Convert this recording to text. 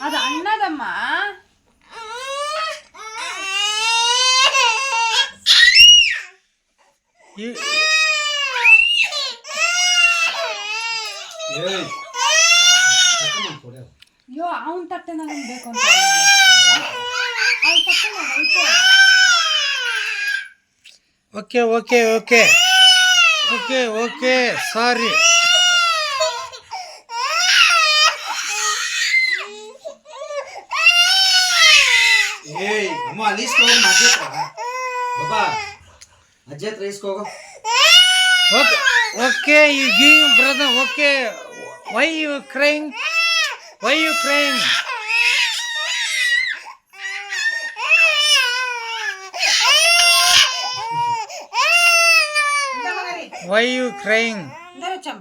ಅದು ಅಣ್ಣದಮ್ಮ. ಅಯ್ಯೋ ಅವನ್ ತಟ್ಟೆ ನನಗೆ ಬೇಕು ಅಂತ okay okay okay okay okay sorry. ಏಯ್ ಅಮ್ಮ ಅಲ್ಲಿ ಇಸ್ಕೋಗ ಬಾಬಾ ಅಜ್ಜಿ ಹತ್ರ ಇಸ್ಕೋಗ. Okay okay you give brother. Okay why you crying, why you crying? Why you crying? Ndara cham.